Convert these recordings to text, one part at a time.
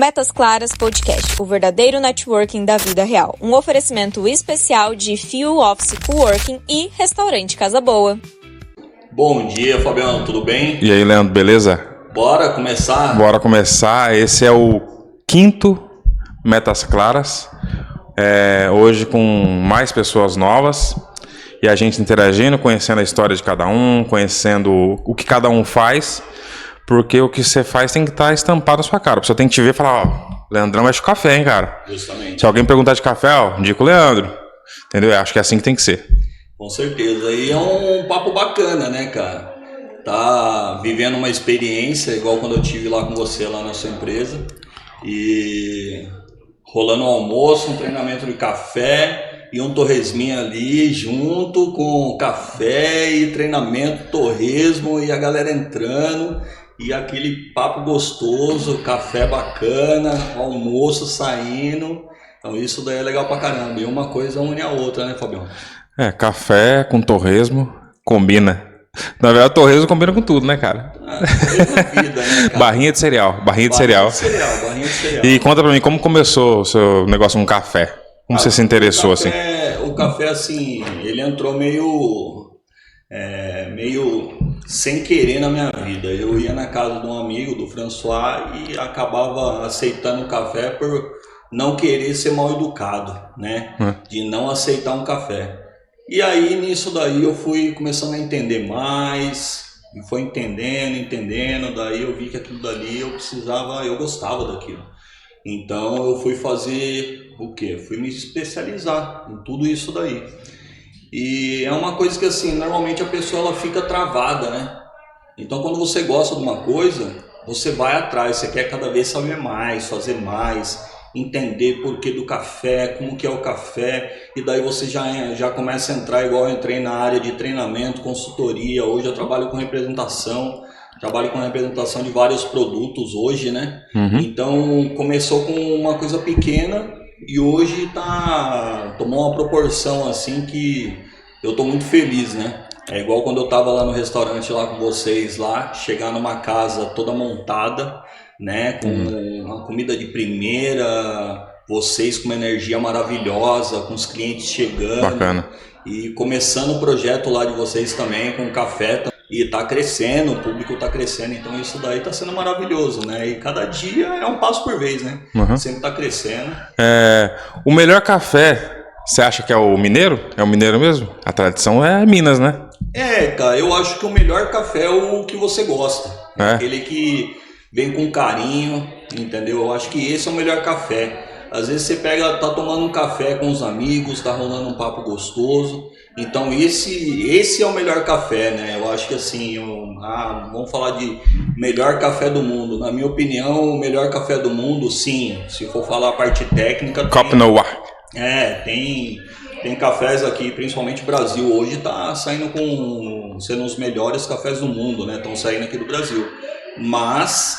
Metas Claras Podcast, o verdadeiro networking da vida real. Um oferecimento especial de Fuel Office Coworking e Restaurante Casa Boa. Bom dia, Fabiano, tudo bem? E aí, Leandro, beleza? Bora começar? Bora começar. Esse é o 5º Metas Claras. Hoje com mais pessoas novas e a gente interagindo, conhecendo a história de cada um, conhecendo o que cada um faz. Porque o que você faz tem que estar estampado na sua cara. A pessoa tem que te ver e falar, ó, Leandrão mexe com café, hein, cara? Justamente. Se alguém perguntar de café, ó, indica o Leandro. Entendeu? Acho que é assim que tem que ser. Com certeza. E é um papo bacana, né, cara? Tá vivendo uma experiência, igual quando eu tive lá com você, lá na sua empresa. E rolando um almoço, um treinamento de café e um torresminho ali, junto com café e treinamento, torresmo e a galera entrando. E aquele papo gostoso, café bacana, almoço saindo. Então isso daí é legal pra caramba. E uma coisa une a outra, né, Fabião? Café com torresmo combina. Na verdade, o torresmo combina com tudo, né, cara? Torresmo é vida, né, cara? Barrinha de cereal. Barrinha de cereal. E conta pra mim, como começou o seu negócio com café? Como você se interessou, assim? O café, assim, ele entrou meio sem querer na minha vida. Eu ia na casa de um amigo, do François, e acabava aceitando o café por não querer ser mal educado, né? De não aceitar um café. E aí, nisso daí, eu fui começando a entender mais, e foi entendendo, daí eu vi que aquilo dali eu gostava daquilo. Então eu fui fazer o quê? Fui me especializar em tudo isso daí. E é uma coisa que, assim, normalmente a pessoa ela fica travada, né? Então quando você gosta de uma coisa, você vai atrás, você quer cada vez saber mais, fazer mais, entender porquê do café, como que é o café, e daí você já começa a entrar, igual eu entrei na área de treinamento, consultoria. Hoje eu trabalho com representação de vários produtos hoje, né? Então começou com uma coisa pequena e hoje tomou uma proporção assim que eu tô muito feliz, né? É igual quando eu tava lá no restaurante lá com vocês lá, chegar numa casa toda montada, né? Com uma comida de primeira, vocês com uma energia maravilhosa, com os clientes chegando. Bacana. E começando o projeto lá de vocês também com café. E tá crescendo, o público tá crescendo, então isso daí tá sendo maravilhoso, né? E cada dia é um passo por vez, né? Sempre tá crescendo. O melhor café, você acha que é o mineiro? É o mineiro mesmo? A tradição é Minas, né? Cara, eu acho que o melhor café é o que você gosta. Aquele que vem com carinho, entendeu? Eu acho que esse é o melhor café. Às vezes você tá tomando um café com os amigos, tá rolando um papo gostoso. Então esse é o melhor café, né? Eu acho que assim, vamos falar de melhor café do mundo. Na minha opinião, o melhor café do mundo, sim. Se for falar a parte técnica... Copo no ar. Tem cafés aqui, principalmente Brasil. Hoje tá saindo sendo os melhores cafés do mundo, né? Estão saindo aqui do Brasil. Mas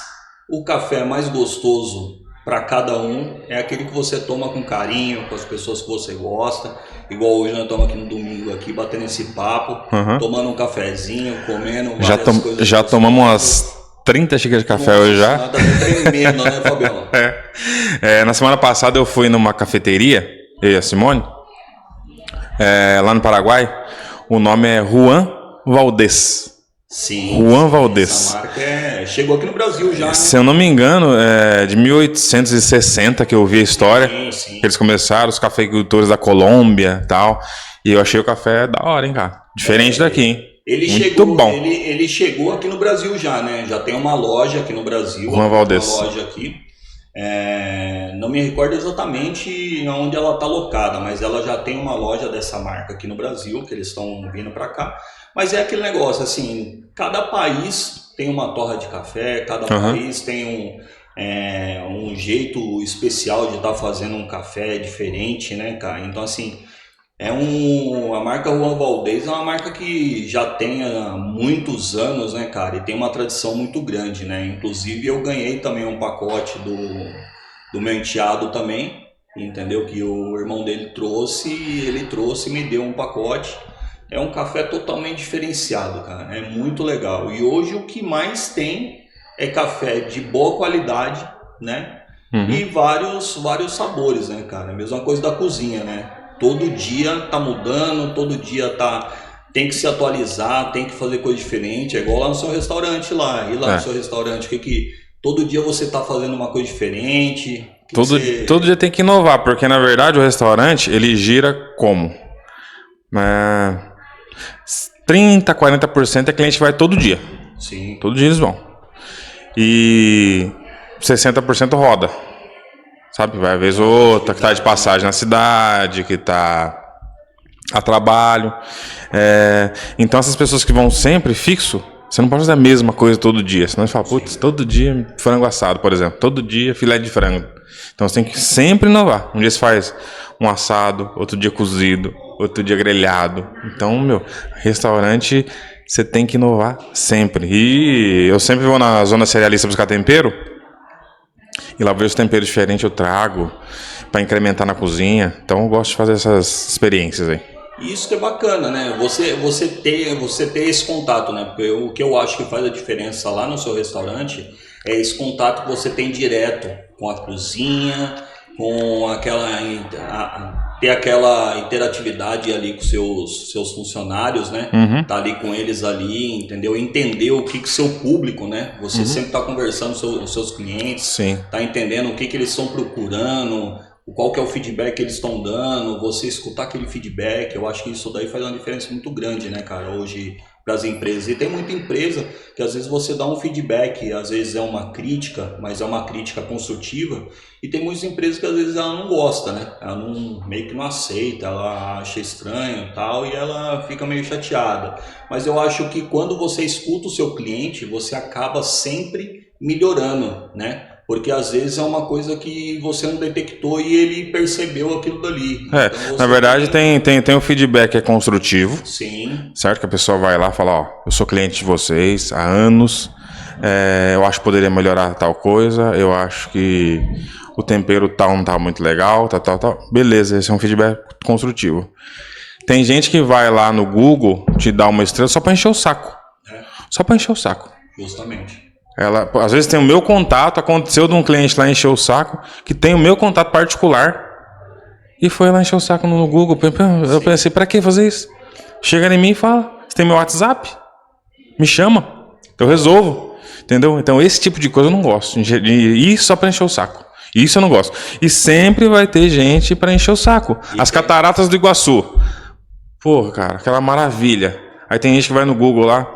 o café mais gostoso para cada um é aquele que você toma com carinho, com as pessoas que você gosta. Igual hoje nós estamos aqui no domingo, aqui batendo esse papo, tomando um cafezinho, comendo várias coisas. Já tomamos umas 30 xícaras de café hoje já. Nada tremendo, né, Fabiano? Na semana passada eu fui numa cafeteria, eu e a Simone, lá no Paraguai. O nome é Juan Valdez. Sim. Juan Valdez. Essa marca chegou aqui no Brasil já, né? Se eu não me engano, é de 1860 que eu vi a história. Sim. Que eles começaram, os cafeicultores da Colômbia e tal. E eu achei o café da hora, hein, cara? Diferente daqui, hein? Muito bom. Ele chegou aqui no Brasil já, né? Já tem uma loja aqui no Brasil. Juan Valdez. Uma loja aqui. Não me recordo exatamente onde ela está alocada, mas ela já tem uma loja dessa marca aqui no Brasil, que eles estão vindo para cá. Mas é aquele negócio, assim, cada país tem uma torra de café, cada país tem um jeito especial de estar fazendo um café diferente, né, cara? Então, assim, a marca Juan Valdez é uma marca que já tem há muitos anos, né, cara? E tem uma tradição muito grande, né? Inclusive, eu ganhei também um pacote do meu enteado também, entendeu? Que o irmão dele trouxe e me deu um pacote. É um café totalmente diferenciado, cara. É muito legal. E hoje o que mais tem é café de boa qualidade, né? e vários sabores, né, cara? Mesma coisa da cozinha, né? Todo dia tá mudando, todo dia tem que se atualizar, tem que fazer coisa diferente. É igual lá no seu restaurante lá. E lá no seu restaurante, todo dia você tá fazendo uma coisa diferente. Todo dia tem que inovar, porque na verdade o restaurante, ele gira como? 30, 40% é cliente que vai todo dia. Sim. Todo dia eles vão. E 60% roda. Sabe? Vai vez ou outra, que tá de passagem na cidade, que tá a trabalho. Então essas pessoas que vão sempre fixo, você não pode fazer a mesma coisa todo dia. Senão você fala, putz, todo dia frango assado, por exemplo. Todo dia filé de frango. Então você tem que sempre inovar. Um dia você faz um assado, outro dia cozido, outro dia grelhado. Então, restaurante você tem que inovar sempre. E eu sempre vou na zona cerealista buscar tempero. E lá vejo temperos diferentes, eu trago para incrementar na cozinha. Então eu gosto de fazer essas experiências aí. Isso que é bacana, né? Você ter esse contato, né? Porque o que eu acho que faz a diferença lá no seu restaurante é esse contato que você tem direto com a cozinha, com ter aquela interatividade ali com seus funcionários, né? Tá ali com eles ali, entendeu? Entender o que seu público, né? Você sempre tá conversando com seus clientes, Sim. Tá entendendo o que eles estão procurando, qual que é o feedback que eles estão dando, você escutar aquele feedback. Eu acho que isso daí faz uma diferença muito grande, né, cara, hoje para as empresas. E tem muita empresa que às vezes você dá um feedback, às vezes é uma crítica, mas é uma crítica construtiva, e tem muitas empresas que às vezes ela não gosta, né? Ela meio que não aceita, ela acha estranho e tal, e ela fica meio chateada. Mas eu acho que quando você escuta o seu cliente, você acaba sempre melhorando, né? Porque às vezes é uma coisa que você não detectou e ele percebeu aquilo dali. Então, na verdade tem um feedback que é construtivo. Sim. Certo? Que a pessoa vai lá e fala, ó, eu sou cliente de vocês há anos, eu acho que poderia melhorar tal coisa, eu acho que o tempero tal não tá muito legal, tal. Beleza, esse é um feedback construtivo. Tem gente que vai lá no Google, te dá uma estrela só para encher o saco. Só para encher o saco. Justamente. Ela, às vezes tem o meu contato, aconteceu de um cliente lá encher o saco, que tem o meu contato particular, e foi lá encher o saco no Google. Eu pensei, pra que fazer isso? Chega em mim e fala, você tem meu WhatsApp? Me chama, eu resolvo. Entendeu? Então esse tipo de coisa eu não gosto, de ir só pra encher o saco. Isso eu não gosto. E sempre vai ter gente pra encher o saco. As cataratas do Iguaçu. Porra, cara, aquela maravilha. Aí tem gente que vai no Google lá,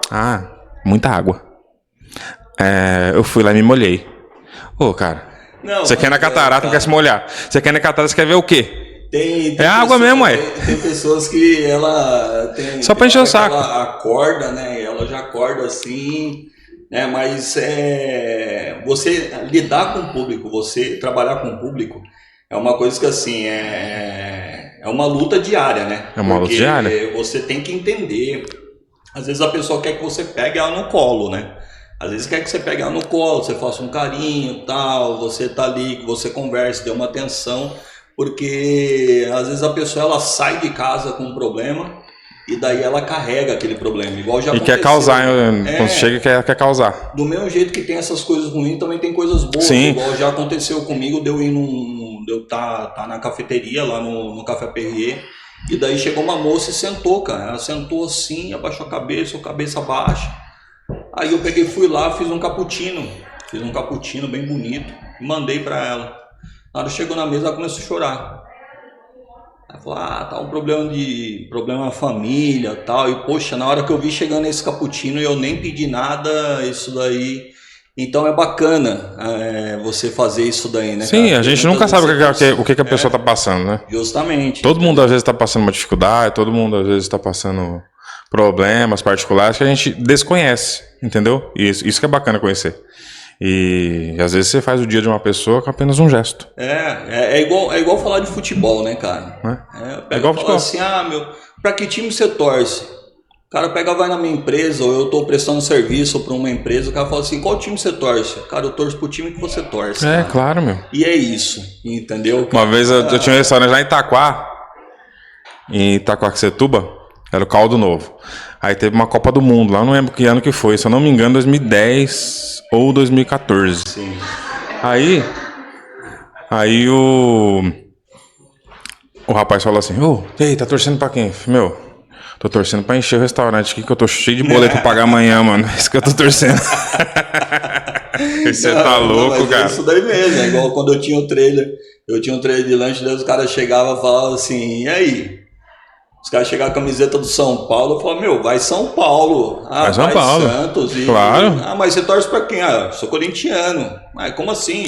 muita água. Eu fui lá e me molhei. Cara, você quer ir na catarata, não quer se molhar. Você quer ir na catarata, você quer ver o quê? Tem água mesmo, Tem pessoas que ela tem... Só pra encher o saco. Ela acorda, né? Ela já acorda assim, né? Mas você lidar com o público, você trabalhar com o público, é uma coisa que assim, é uma luta diária, né? É uma luta diária. Você tem que entender. Às vezes a pessoa quer que você pegue ela no colo, né? Às vezes quer que você pegue ela no colo, você faça um carinho, tal, você tá ali, que você converse, dê uma atenção, porque às vezes a pessoa ela sai de casa com um problema e daí ela carrega aquele problema, igual já aconteceu. E quer causar, quando chega quer causar. Do mesmo jeito que tem essas coisas ruins, também tem coisas boas. Sim. Igual já aconteceu comigo, de eu tá na cafeteria lá no Café Perrier, e daí chegou uma moça e sentou, cara. Ela sentou assim, abaixou a cabeça baixa. Aí eu peguei, fui lá, fiz um cappuccino bem bonito, e mandei pra ela. Na hora que chegou na mesa, ela começou a chorar. Ela falou, tá um problema na família, tal. E poxa, na hora que eu vi chegando esse cappuccino, eu nem pedi nada, isso daí. Então é bacana você fazer isso daí, né? Sim, cara? a gente nunca sabe o que a pessoa tá passando, né? Justamente. Todo mundo às vezes tá passando uma dificuldade, todo mundo às vezes tá passando problemas particulares que a gente desconhece, entendeu? E isso que é bacana conhecer. E às vezes você faz o dia de uma pessoa com apenas um gesto. É igual falar de futebol, né, cara? É igual futebol. Assim, pra que time você torce? O cara vai na minha empresa, ou eu tô prestando serviço pra uma empresa, o cara fala assim, qual time você torce? Cara, eu torço pro time que você torce. Cara. Claro, meu. E é isso, entendeu? Uma vez eu tinha um restaurante lá em Itaquaquecetuba, era o Caldo Novo. Aí teve uma Copa do Mundo lá, não lembro que ano que foi, se eu não me engano, 2010 ou 2014. Sim. Aí Aí o rapaz falou assim, e aí, tá torcendo pra quem? Meu, tô torcendo pra encher o restaurante aqui, que eu tô cheio de boleto pra pagar amanhã, mano. É isso que eu tô torcendo. Você tá louco, mas cara. É isso daí mesmo, é igual quando eu tinha um trailer de lanche, daí os caras chegavam e falavam assim, e aí? Os caras chegavam com a camiseta do São Paulo, eu falava, meu, vai São Paulo. Vai São Paulo. Santos. Claro. Mas você torce pra quem? Eu sou corintiano. Mas como assim?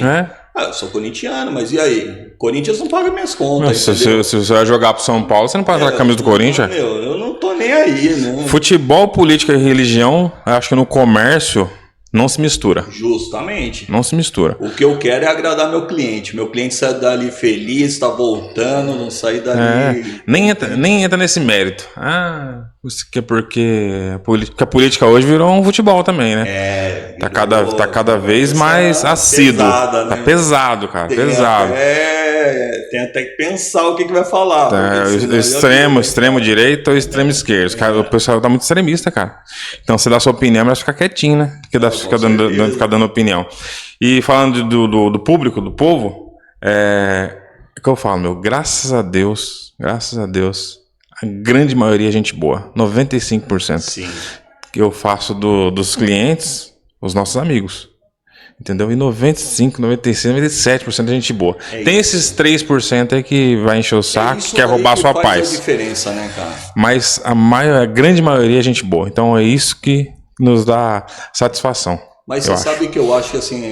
Eu sou corintiano, mas e aí? Corinthians não paga minhas contas. Se você vai jogar pro São Paulo, você não paga a camisa do Corinthians? Meu, eu não tô nem aí, né? Futebol, política e religião, acho que no comércio não se mistura. Justamente. Não se mistura. O que eu quero é agradar meu cliente. Meu cliente sai dali feliz, tá voltando, não sair dali... Nem entra nesse mérito. Isso que é porque a política hoje virou um futebol também, né? Tá cada vez mais assíduo. Pesada, né? Tá pesado, cara. Pesado. Tem até que pensar o que vai falar. Extremo direita ou extremo esquerdo. O pessoal tá muito extremista, cara. Então você dá sua opinião, mas fica quietinho, né? Ficar dando opinião. E falando do público, do povo, é que eu falo, meu, graças a Deus, a grande maioria é gente boa. 95%. Sim. Que eu faço dos clientes, os nossos amigos. Entendeu? E 95, 96, 97% é gente boa. Tem esses 3% aí que vai encher o saco, que quer roubar a sua paz. Faz a diferença, né, cara? Mas a grande maioria é gente boa. Então é isso que nos dá satisfação. Mas você sabe que eu acho que assim,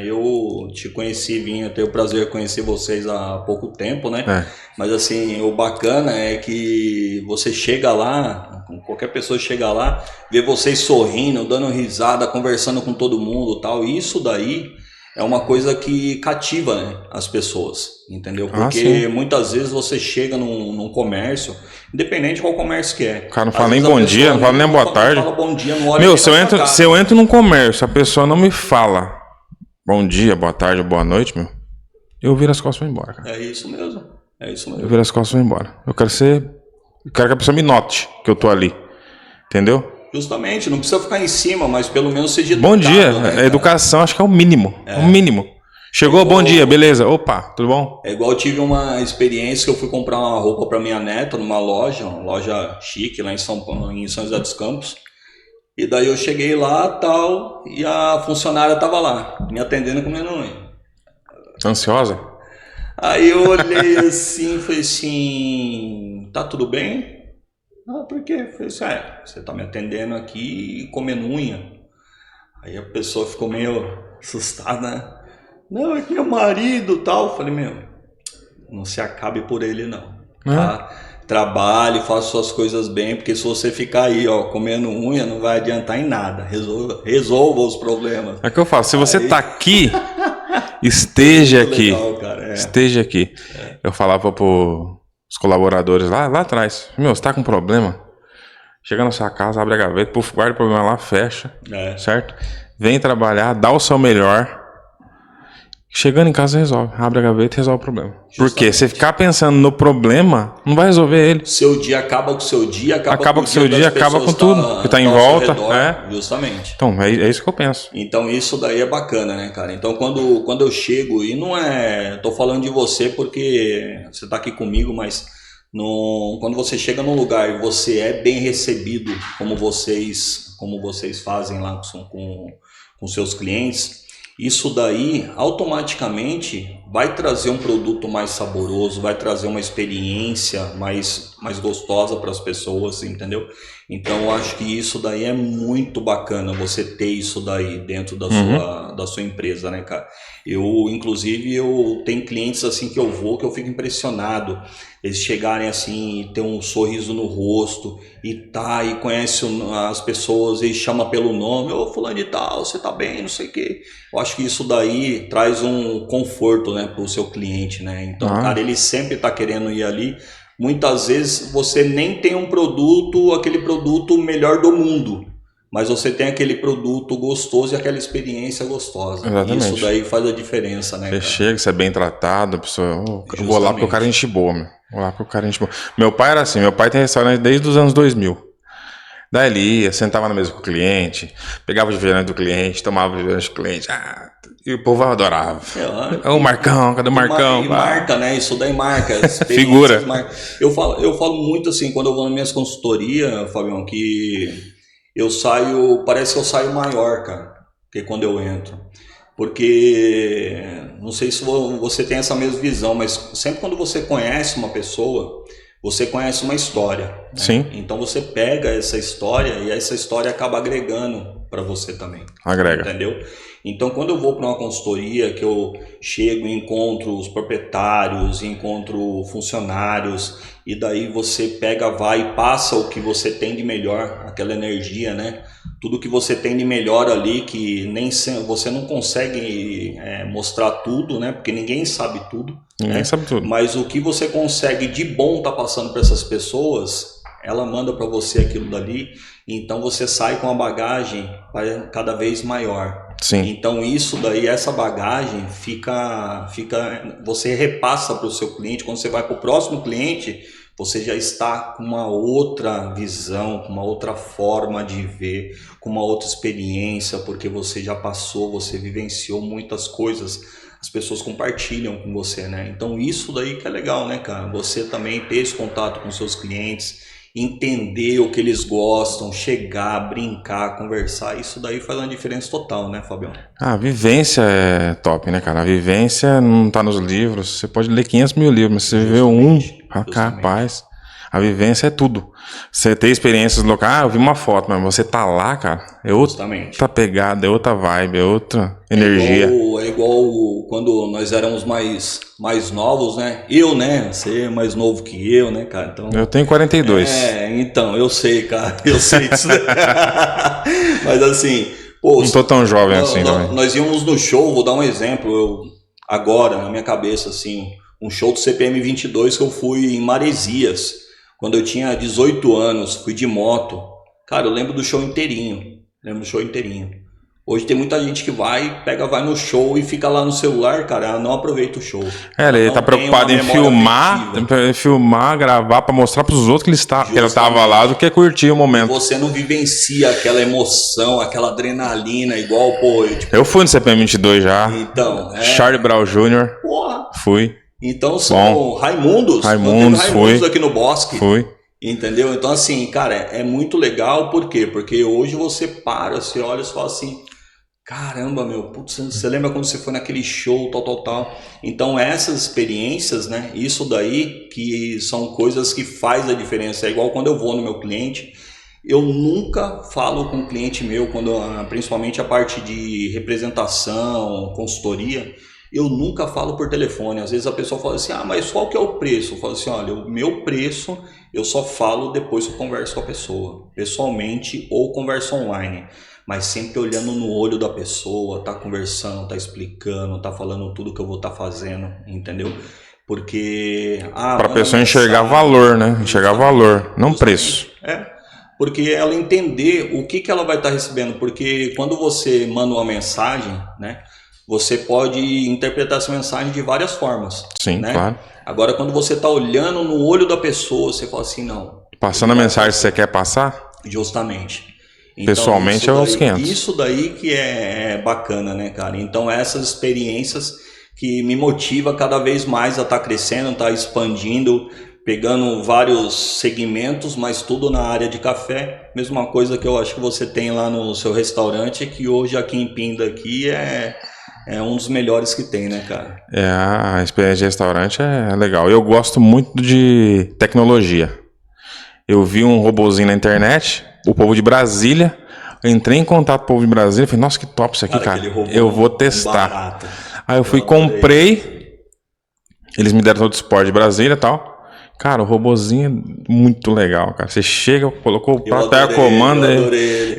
eu te conheci, vim ter o prazer de conhecer vocês há pouco tempo, né? Mas assim, o bacana é que você chega lá, qualquer pessoa chega lá, vê vocês sorrindo, dando risada, conversando com todo mundo e tal. E isso daí é uma coisa que cativa, né, as pessoas, entendeu? Porque muitas vezes você chega num comércio, independente de qual comércio que é. O cara não fala nem bom dia, não fala nem boa tarde. Não fala bom dia, não olha. Meu, se eu entro num comércio, a pessoa não me fala bom dia, boa tarde, boa noite, meu, eu viro as costas e vou embora, cara. É isso mesmo. Eu viro as costas e vou embora. Eu quero que a pessoa me note que eu tô ali. Entendeu? Justamente, não precisa ficar em cima, mas pelo menos seja educado. Bom dia, né, a educação acho que é o mínimo. É o mínimo. Chegou, bom dia, beleza. Opa, tudo bom? É igual eu tive uma experiência que eu fui comprar uma roupa para minha neta numa loja chique lá em São José dos Campos. E daí eu cheguei lá tal, e a funcionária tava lá, me atendendo com minha mãe. Ansiosa? Aí eu olhei assim, falei assim, tá tudo bem? Por quê? Eu falei assim, você tá me atendendo aqui e comendo unha. Aí a pessoa ficou meio assustada, né? Não, é que meu marido e tal. Eu falei, não se acabe por ele não, tá? Trabalhe, faça suas coisas bem, porque se você ficar aí, ó, comendo unha, não vai adiantar em nada. Resolva os problemas. É o que eu falo, se você tá aqui, esteja aqui. Legal, cara, esteja aqui. Eu falava os colaboradores lá atrás, você tá com problema? Chega na sua casa, abre a gaveta, guarda o problema lá, fecha, certo? Vem trabalhar, dá o seu melhor. Chegando em casa, resolve. Abre a gaveta e resolve o problema. Justamente. Porque você ficar pensando no problema, não vai resolver ele. Seu dia acaba com o seu dia, acaba com o seu dia, acaba com tudo que tá em volta. Redor, justamente. Então, é isso que eu penso. Então, isso daí é bacana, né, cara? Então, quando eu chego, e não é... Tô falando de você porque você tá aqui comigo, mas quando você chega num lugar e você é bem recebido, como vocês fazem lá com seus clientes... Isso daí automaticamente vai trazer um produto mais saboroso, vai trazer uma experiência mais gostosa para as pessoas, entendeu? Então eu acho que isso daí é muito bacana, você ter isso daí dentro da sua empresa, né, cara? Inclusive, eu tenho clientes assim que eu fico impressionado. Eles chegarem assim, ter um sorriso no rosto e conhecem as pessoas e chama pelo nome, fulano de tal, você tá bem, não sei o quê. Eu acho que isso daí traz um conforto, né, pro seu cliente, né? Então, cara, ele sempre tá querendo ir ali. Muitas vezes você nem tem aquele produto melhor do mundo, mas você tem aquele produto gostoso e aquela experiência gostosa. Exatamente. Isso daí faz a diferença, né? Você chega, você é bem tratado, a pessoa... Eu vou lá porque o cara é gente boa, meu. Vou lá porque o cara é gente boa. Meu pai era assim, meu pai tem restaurante desde os anos 2000. Daí ele ia, sentava na mesa com o cliente, pegava o refrigerante do cliente, tomava o refrigerante do cliente. E o povo adorava. O Marcão, cadê o Marcão? E marca, né? Isso daí marca. Figura. Marca. Eu falo muito assim, quando eu vou nas minhas consultorias, Fabião, que eu saio, parece que eu saio maior, cara, que quando eu entro. Porque, não sei se você tem essa mesma visão, mas sempre quando você conhece uma pessoa, você conhece uma história. Né? Sim. Então você pega essa história e essa história acaba agregando para você também. Agrega. Entendeu? Então quando eu vou para uma consultoria, que eu chego e encontro os proprietários, encontro funcionários, e daí você pega, vai e passa o que você tem de melhor, aquela energia, né? Tudo que você tem de melhor ali, que nem você não consegue mostrar tudo, né? Porque ninguém sabe tudo. Ninguém sabe tudo. Mas o que você consegue de bom tá passando para essas pessoas, ela manda para você aquilo dali, então você sai com uma bagagem cada vez maior. Sim. Então isso daí, essa bagagem você repassa para o seu cliente. Quando você vai para o próximo cliente, você já está com uma outra visão, com uma outra forma de ver, com uma outra experiência, porque você já passou, você vivenciou muitas coisas, as pessoas compartilham com você, né? Então isso daí que é legal, né, cara? Você também ter esse contato com seus clientes, entender o que eles gostam, chegar, brincar, conversar, isso daí faz uma diferença total, né, Fabião? A vivência é top, né, cara? A vivência não tá nos livros. Você pode ler 500 mil livros, mas você viveu um, capaz. A vivência é tudo. Você ter experiências locais, eu vi uma foto, mas você tá lá, cara, é outra pegada, é outra vibe, é outra energia. É igual quando nós éramos mais novos, né? Né? Você é mais novo que eu, né, cara? Então, eu tenho 42. Então, eu sei, cara, eu sei disso. Mas assim, pô... Não tô tão jovem assim também. Nós íamos no show, vou dar um exemplo, agora, na minha cabeça, assim, um show do CPM 22 que eu fui em Maresias. Quando eu tinha 18 anos, fui de moto. Cara, eu lembro do show inteirinho. Hoje tem muita gente que vai no show e fica lá no celular, cara, não aproveita o show. Ele tá preocupado em filmar, gravar pra mostrar pros outros que ele tava lá do que curtir o momento. E você não vivencia aquela emoção, aquela adrenalina igual, eu fui no CPM 22 já. Então, Charlie Brown Jr. Porra. Fui. Então são Raimundos fui. aqui no Bosque. Fui. Entendeu? Então assim, cara, é muito legal, por quê? Porque hoje você você olha e fala assim, caramba, meu, putz, você lembra quando você foi naquele show, tal. Então essas experiências, né, isso daí que são coisas que faz a diferença. É igual quando eu vou no meu cliente, eu nunca falo com o cliente meu, principalmente a parte de representação, consultoria, eu nunca falo por telefone. Às vezes a pessoa fala assim, mas qual que é o preço? Eu falo assim, olha, o meu preço eu só falo depois que eu converso com a pessoa, pessoalmente ou converso online, mas sempre olhando no olho da pessoa, tá conversando, tá explicando, tá falando tudo que eu vou estar fazendo, entendeu? Porque... para a pessoa enxergar valor, né? Enxergar valor, não preço. Porque ela entender o que ela vai estar recebendo, porque quando você manda uma mensagem, né? Você pode interpretar essa mensagem de várias formas. Sim, né? Claro. Agora, quando você está olhando no olho da pessoa, você fala assim, não. Passando a mensagem que você quer passar? Justamente. Então, pessoalmente é os 500. Isso daí que é bacana, né, cara? Então, essas experiências que me motiva cada vez mais a estar crescendo, estar expandindo, pegando vários segmentos, mas tudo na área de café. Mesma coisa que eu acho que você tem lá no seu restaurante, que hoje aqui em Pinda aqui é um dos melhores que tem, né, cara? A experiência de restaurante é legal. Eu gosto muito de tecnologia. Eu vi um robozinho na internet, o povo de Brasília. Eu entrei em contato com o povo de Brasília e falei, nossa, que top isso aqui, cara. Eu vou testar. Barato. Aí eu fui, comprei. Eles me deram todo o suporte de Brasília e tal. Cara, o robozinho é muito legal, cara. Você chega, colocou o prato, pega a comanda,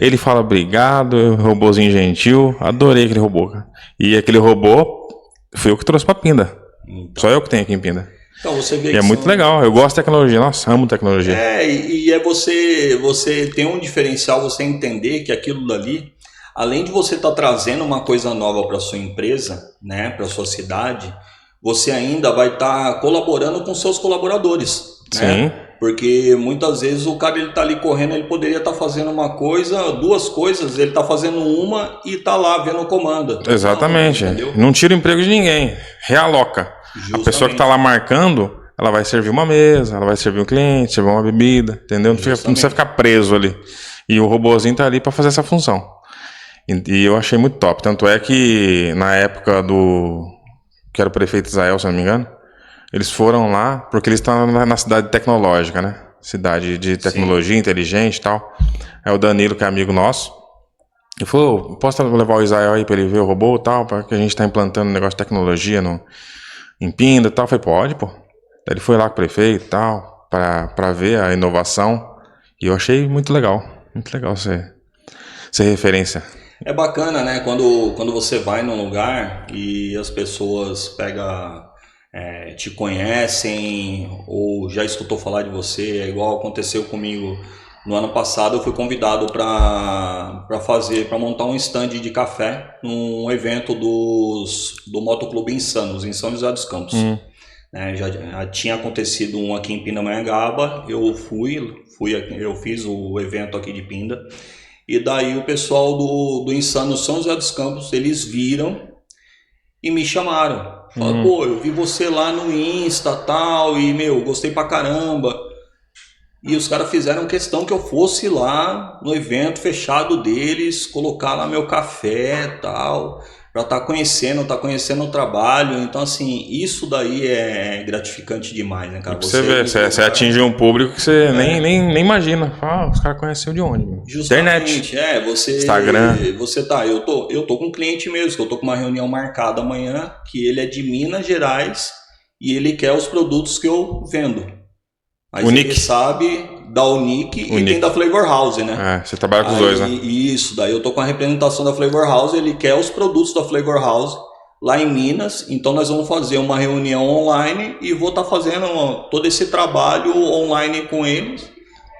ele fala obrigado, robozinho gentil. Adorei aquele robô, cara. E aquele robô fui eu que trouxe pra Pinda. Então, só eu que tenho aqui em Pinda. Então você vê que é muito legal. Eu gosto de tecnologia. Nossa, amo tecnologia. E é você tem um diferencial, você entender que aquilo dali, além de você estar trazendo uma coisa nova para sua empresa, né, para sua cidade, você ainda vai estar colaborando com seus colaboradores. Né? Sim. Porque muitas vezes o cara ele tá ali correndo, ele poderia estar fazendo uma coisa, duas coisas, ele tá fazendo uma e tá lá vendo o comando. Exatamente. Não tira o emprego de ninguém, realoca. Justamente. A pessoa que tá lá marcando, ela vai servir uma mesa, ela vai servir um cliente, servir uma bebida, entendeu? Não precisa ficar preso ali. E o robozinho tá ali para fazer essa função. E eu achei muito top. Tanto é que na época que era o prefeito Israel, se não me engano, eles foram lá, porque eles estão na cidade tecnológica, né? Cidade de tecnologia, sim, inteligente e tal. É o Danilo, que é amigo nosso. Ele falou, posso levar o Israel aí pra ele ver o robô e tal, porque a gente tá implantando um negócio de tecnologia em Pinda e tal. Eu falei, pode, pô. Daí ele foi lá com o prefeito e tal, pra ver a inovação. E eu achei muito legal ser referência. É bacana, né? Quando você vai num lugar e as pessoas te conhecem ou já escutou falar de você, é igual aconteceu comigo no ano passado. Eu fui convidado para montar um stand de café num evento do Motoclube Insanos, em São José dos Campos. Já tinha acontecido um aqui em Pindamonhangaba, eu fiz o evento aqui de Pinda, e daí o pessoal do Insanos São José dos Campos, eles viram e me chamaram. Falaram, pô, eu vi você lá no Insta tal, e gostei pra caramba. E os caras fizeram questão que eu fosse lá no evento fechado deles, colocar lá meu café tal, pra tá conhecendo o trabalho. Então, assim, isso daí é gratificante demais, né, cara? Você vê, você atinge um público que você nem imagina. Os caras conheceram de onde? Justamente, internet. Você... Instagram. Eu tô com um cliente mesmo, que eu tô com uma reunião marcada amanhã, que ele é de Minas Gerais e ele quer os produtos que eu vendo. Mas ele sabe da Unique e tem da Flavor House, né? Você trabalha com os dois, né? Isso, daí eu tô com a representação da Flavor House, ele quer os produtos da Flavor House lá em Minas, então nós vamos fazer uma reunião online e vou estar fazendo todo esse trabalho online com eles,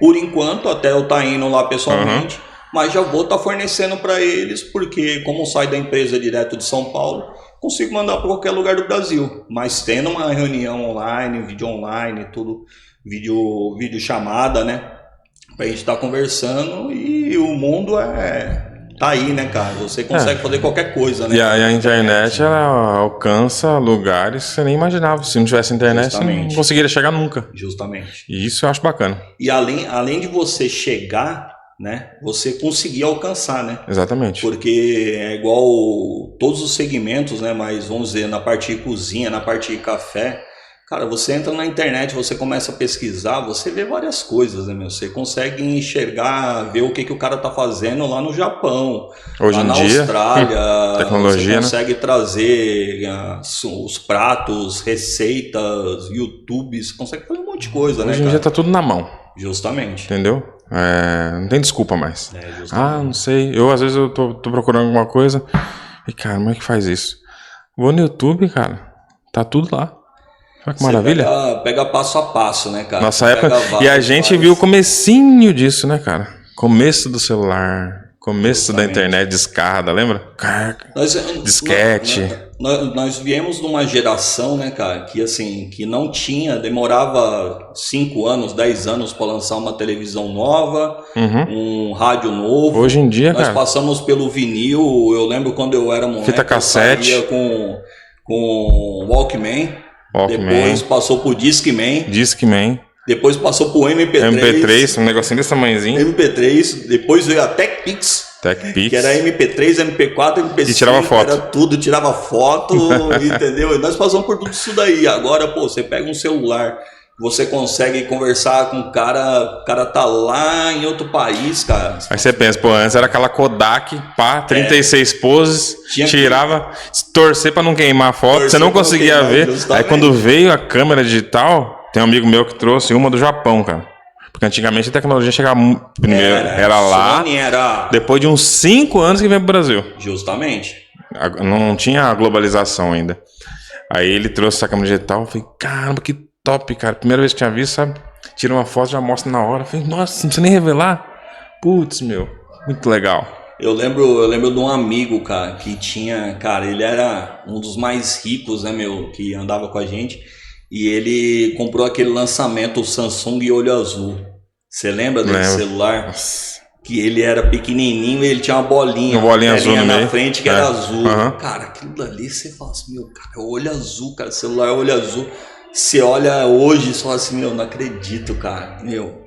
por enquanto, até eu estar indo lá pessoalmente, mas já vou estar fornecendo para eles, porque como sai da empresa direto de São Paulo, consigo mandar para qualquer lugar do Brasil, mas tendo uma reunião online, vídeo online, tudo... Vídeo chamada, né? Pra gente estar conversando, e o mundo tá aí, né, cara? Você consegue fazer qualquer coisa, né? E a internet, ela alcança lugares que você nem imaginava. Se não tivesse internet, você não conseguiria chegar nunca. Justamente. E isso eu acho bacana. E além de você chegar, né? Você conseguir alcançar, né? Exatamente. Porque é igual todos os segmentos, né? Mas vamos dizer, na parte de cozinha, na parte de café... Cara, você entra na internet, você começa a pesquisar, você vê várias coisas, né, meu? Você consegue enxergar, ver o que o cara tá fazendo lá no Japão, hoje lá na dia, Austrália. Tecnologia, você consegue trazer os pratos, receitas, YouTube, você consegue fazer um monte de coisa, né, cara? Hoje em dia tá tudo na mão. Justamente. Entendeu? Não tem desculpa mais. Não sei. Às vezes eu tô procurando alguma coisa e, cara, como é que faz isso? Vou no YouTube, cara, tá tudo lá. Olha que maravilha. Pega passo a passo, né, cara? Nossa época. E a gente viu o comecinho disso, né, cara? Começo do celular, começo da internet descarga, lembra? Disquete. Nós viemos de uma geração, né, cara, que assim, que não tinha, demorava 5 anos, 10 anos para lançar uma televisão nova, um rádio novo. Hoje em dia, nós passamos pelo vinil. Eu lembro quando eu era moleque, fita cassete, eu saía com Walkman. Depois passou pro Discman. Depois passou pro MP3, um negocinho desse tamanhozinho. MP3. Depois veio a TechPix. Que era MP3, MP4, MP5. E tirava foto. Era tudo, tirava foto, entendeu? E nós passamos por tudo isso daí. Agora, você pega um celular, você consegue conversar com o cara tá lá em outro país, cara. Aí você pensa, antes era aquela Kodak, 36 poses, tirava, torcer pra não queimar a foto, você não conseguia ver. Justamente. Aí quando veio a câmera digital, tem um amigo meu que trouxe uma do Japão, cara. Porque antigamente a tecnologia chegava primeiro, era lá, depois de uns 5 anos que veio pro Brasil. Justamente. Não tinha a globalização ainda. Aí ele trouxe essa câmera digital, eu falei, caramba, que top, cara. Primeira vez que tinha visto, sabe? Tira uma foto, já mostra na hora. Falei, nossa, não precisa nem revelar. Putz, muito legal. Eu lembro de um amigo, cara, que tinha, cara, ele era um dos mais ricos, né, que andava com a gente. e ele comprou aquele lançamento, o Samsung Olho Azul. Você lembra desse celular? Nossa. Que ele era pequenininho e ele tinha uma bolinha azul no na meio. frente que era azul. Cara, aquilo ali você fala assim, meu, cara, é olho azul, cara, celular é olho azul. Você olha hoje e fala assim, meu, não acredito, cara, meu,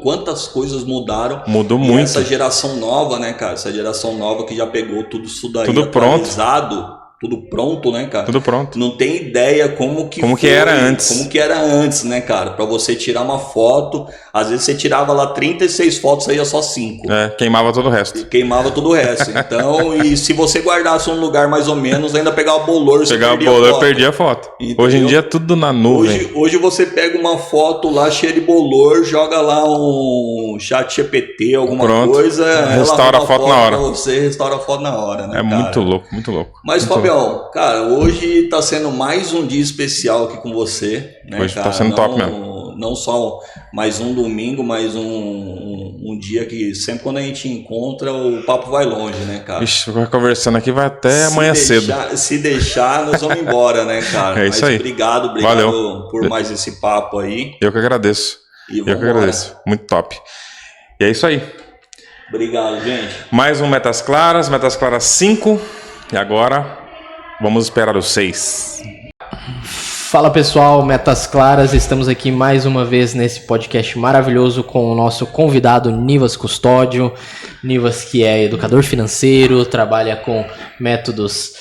quantas coisas mudaram. Mudou e muito. Essa geração nova, né, cara, essa geração nova que já pegou tudo isso daí, tudo atualizado, tudo pronto, né, cara? Tudo pronto. Não tem ideia como que era antes. Como que era antes, né, cara? Pra você tirar uma foto, às vezes você tirava lá 36 fotos, saía só 5. Queimava todo o resto. Queimava todo o resto. Então, e se você guardasse um lugar mais ou menos, ainda pegava bolor, você perdia a foto. Entendeu? Hoje em dia é tudo na nuvem. Hoje você pega uma foto lá cheia de bolor, joga lá um chat GPT, alguma coisa, restaura a foto na hora. Você restaura a foto na hora, né, cara? Muito louco, muito louco. Mas, Fabião, cara, hoje tá sendo mais um dia especial aqui com você, né, hoje cara? Tá sendo top mesmo. Não só mais um domingo, mais um dia que sempre quando a gente encontra, o papo vai longe, né, cara? Ixi, vai conversando aqui, vai até amanhã cedo. Se deixar, nós vamos embora, né, cara? É isso aí. Obrigado Valeu por mais esse papo aí. Eu que agradeço. Eu que agradeço. Muito top. E é isso aí. Obrigado, gente. Mais um Metas Claras 5. E agora, vamos esperar o 6. Fala pessoal, Metas Claras, estamos aqui mais uma vez nesse podcast maravilhoso com o nosso convidado Nivas Custódio. Nivas, que é educador financeiro, trabalha com métodos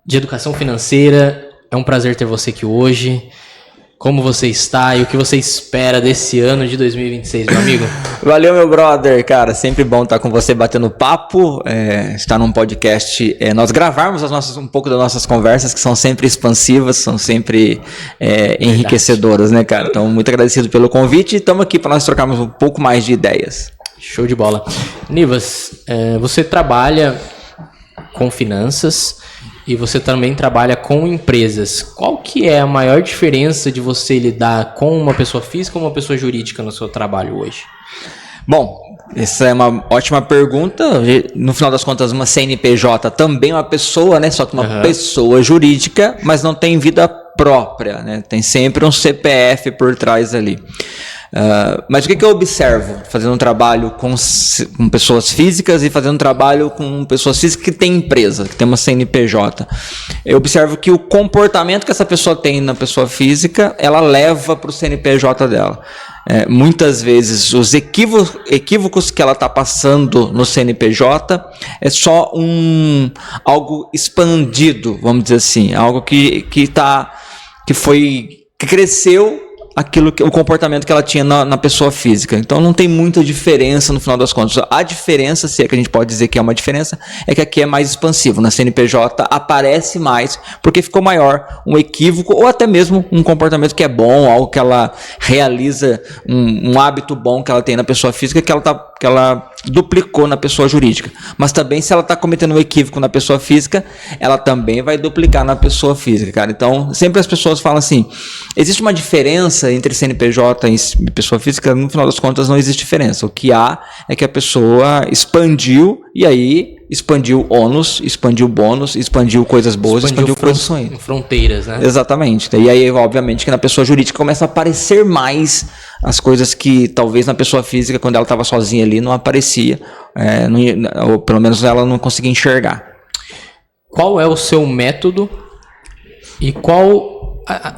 de educação financeira. É um prazer ter você aqui hoje. Como você está e o que você espera desse ano de 2026, meu amigo? Valeu, meu brother, cara, sempre bom estar com você batendo papo, estar num podcast, nós gravarmos um pouco das nossas conversas, que são sempre expansivas, são sempre enriquecedoras, né, cara? Então, muito agradecido pelo convite e estamos aqui para nós trocarmos um pouco mais de ideias. Show de bola. Nivas, você trabalha com finanças e você também trabalha com empresas. Qual que é a maior diferença de você lidar com uma pessoa física ou uma pessoa jurídica no seu trabalho hoje? Bom, essa é uma ótima pergunta. No final das contas, uma CNPJ também é uma pessoa, né? Só que uma pessoa jurídica, mas não tem vida própria, né? Tem sempre um CPF por trás ali. Mas o que eu observo fazendo um trabalho com pessoas físicas e fazendo um trabalho com pessoas físicas que têm empresa, que tem uma CNPJ? Eu observo que o comportamento que essa pessoa tem na pessoa física, ela leva para o CNPJ dela. Muitas vezes os equívocos que ela está passando no CNPJ é só algo expandido, vamos dizer assim, algo que cresceu o comportamento que ela tinha na pessoa física. Então não tem muita diferença no final das contas. A diferença, se é que a gente pode dizer que é uma diferença, é que aqui é mais expansivo. Na CNPJ aparece mais porque ficou maior um equívoco ou até mesmo um comportamento que é bom, algo que ela realiza, um hábito bom que ela tem na pessoa física que ela duplicou na pessoa jurídica. Mas também, se ela está cometendo um equívoco na pessoa física, ela também vai duplicar na pessoa física, cara. Então, sempre as pessoas falam assim, existe uma diferença entre CNPJ e pessoa física? No final das contas, não existe diferença. O que há é que a pessoa expandiu, e aí expandiu ônus, expandiu bônus, expandiu coisas boas, expandiu coisas ruins. Fronteiras, né? Exatamente. E aí, obviamente, que na pessoa jurídica começa a aparecer mais as coisas que talvez na pessoa física, quando ela estava sozinha ali, não aparecia, ou pelo menos ela não conseguia enxergar. Qual é o seu método e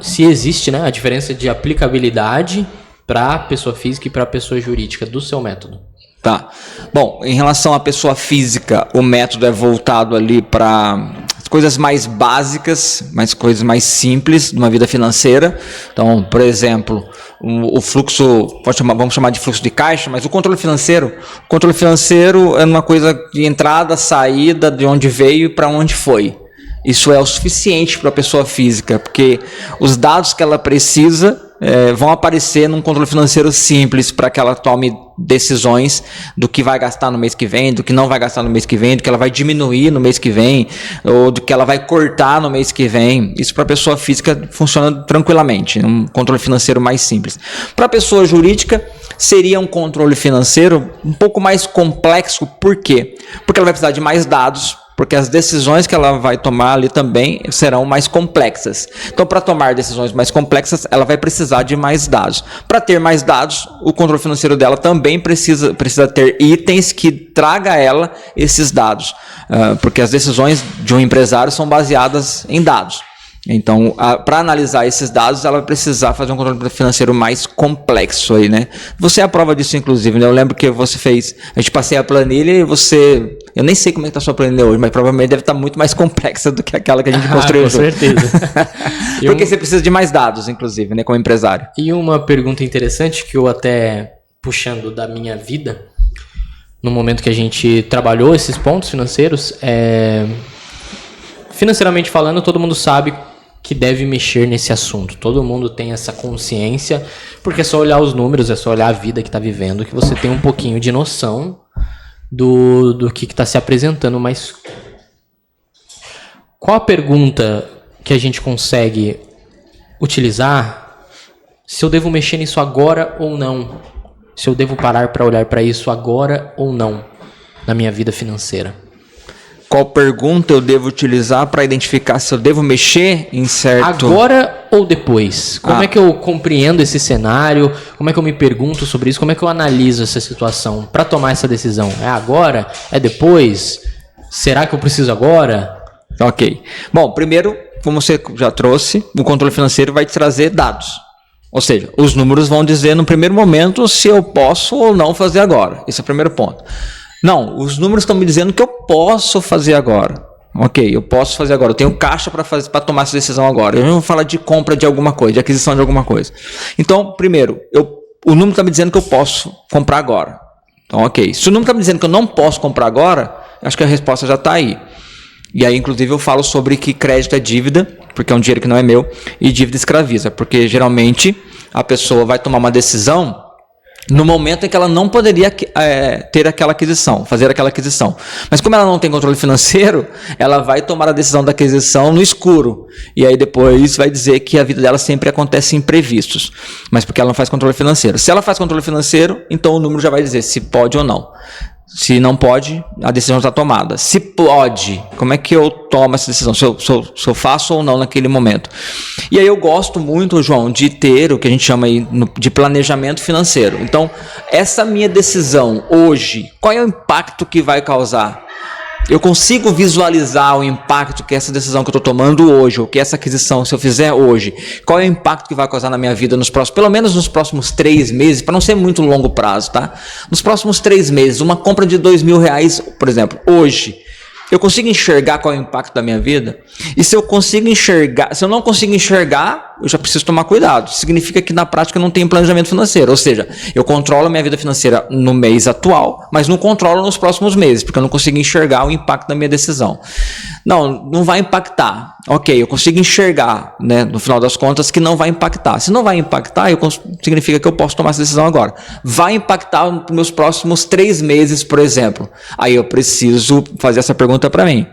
se existe, né, a diferença de aplicabilidade para a pessoa física e para a pessoa jurídica do seu método? Tá. Bom, em relação à pessoa física, o método é voltado ali para coisas mais básicas, coisas mais simples de uma vida financeira. Então, por exemplo, o fluxo, vamos chamar de fluxo de caixa, mas o controle financeiro. O controle financeiro é uma coisa de entrada, saída, de onde veio e para onde foi. Isso é o suficiente para a pessoa física, porque os dados que ela precisa vão aparecer num controle financeiro simples para que ela tome decisões do que vai gastar no mês que vem, do que não vai gastar no mês que vem, do que ela vai diminuir no mês que vem, ou do que ela vai cortar no mês que vem. Isso para a pessoa física funciona tranquilamente, um controle financeiro mais simples. Para a pessoa jurídica, seria um controle financeiro um pouco mais complexo. Por quê? Porque ela vai precisar de mais dados porque as decisões que ela vai tomar ali também serão mais complexas. Então, para tomar decisões mais complexas, ela vai precisar de mais dados. Para ter mais dados, o controle financeiro dela também precisa ter itens que traga a ela esses dados, porque as decisões de um empresário são baseadas em dados. Então, para analisar esses dados, ela vai precisar fazer um controle financeiro mais complexo aí, né? Você é a prova disso, inclusive, né? Eu lembro que você fez, a gente passei a planilha e você, eu nem sei como é que tá a sua planilha hoje, mas provavelmente deve estar muito mais complexa do que aquela que a gente construiu. Com certeza. Porque você precisa de mais dados, inclusive, né, como empresário. E uma pergunta interessante que eu até, puxando da minha vida, no momento que a gente trabalhou esses pontos financeiros, financeiramente falando, todo mundo sabe que deve mexer nesse assunto. Todo mundo tem essa consciência, porque é só olhar os números, é só olhar a vida que está vivendo, que você tem um pouquinho de noção do que está se apresentando. Mas qual a pergunta que a gente consegue utilizar se eu devo mexer nisso agora ou não? Se eu devo parar para olhar para isso agora ou não na minha vida financeira? Qual pergunta eu devo utilizar para identificar se eu devo mexer em certo... Agora ou depois? Como é que eu compreendo esse cenário? Como é que eu me pergunto sobre isso? Como é que eu analiso essa situação para tomar essa decisão? É agora? É depois? Será que eu preciso agora? Ok. Bom, primeiro, como você já trouxe, o controle financeiro vai te trazer dados. Ou seja, os números vão dizer no primeiro momento se eu posso ou não fazer agora. Esse é o primeiro ponto. Não, os números estão me dizendo que eu posso fazer agora. Ok, eu posso fazer agora. Eu tenho caixa para tomar essa decisão agora. Eu não vou falar de compra de alguma coisa, de aquisição de alguma coisa. Então, primeiro, o número está me dizendo que eu posso comprar agora. Então, ok. Se o número está me dizendo que eu não posso comprar agora, acho que a resposta já está aí. E aí, inclusive, eu falo sobre que crédito é dívida, porque é um dinheiro que não é meu, e dívida escraviza, porque geralmente a pessoa vai tomar uma decisão no momento em que ela não poderia ter aquela aquisição, fazer aquela aquisição. Mas como ela não tem controle financeiro, ela vai tomar a decisão da aquisição no escuro. E aí depois vai dizer que a vida dela sempre acontece imprevistos. Mas porque ela não faz controle financeiro. Se ela faz controle financeiro, então o número já vai dizer se pode ou não. Se não pode, a decisão está tomada. Se pode, como é que eu tomo essa decisão? Se eu faço ou não naquele momento. E aí eu gosto muito, João, de ter o que a gente chama aí de planejamento financeiro. Então, essa minha decisão hoje, qual é o impacto que vai causar? Eu consigo visualizar o impacto que essa decisão que eu estou tomando hoje, ou que essa aquisição, se eu fizer hoje, qual é o impacto que vai causar na minha vida nos próximos, pelo menos nos próximos 3 meses, para não ser muito longo prazo, tá? Nos próximos 3 meses, uma compra de R$2.000, por exemplo, hoje, eu consigo enxergar qual é o impacto da minha vida? E se eu consigo enxergar, se eu não consigo enxergar, eu já preciso tomar cuidado. Significa que na prática eu não tenho planejamento financeiro. Ou seja, eu controlo a minha vida financeira no mês atual, mas não controlo nos próximos meses, porque eu não consigo enxergar o impacto da minha decisão. Não vai impactar. Ok, eu consigo enxergar, né, no final das contas, que não vai impactar. Se não vai impactar, significa que eu posso tomar essa decisão agora. Vai impactar nos meus próximos 3 meses, por exemplo. Aí eu preciso fazer essa pergunta para mim.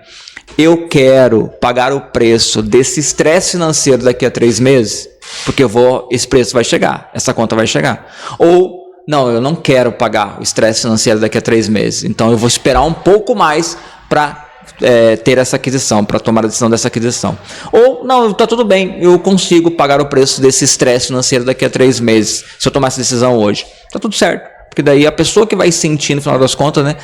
Eu quero pagar o preço desse estresse financeiro daqui a 3 meses, porque esse preço vai chegar, essa conta vai chegar. Ou, não, eu não quero pagar o estresse financeiro daqui a 3 meses, então eu vou esperar um pouco mais para ter essa aquisição, para tomar a decisão dessa aquisição. Ou, não, está tudo bem, eu consigo pagar o preço desse estresse financeiro daqui a 3 meses, se eu tomar essa decisão hoje. Está tudo certo. Porque daí a pessoa que vai sentir, no final das contas, né,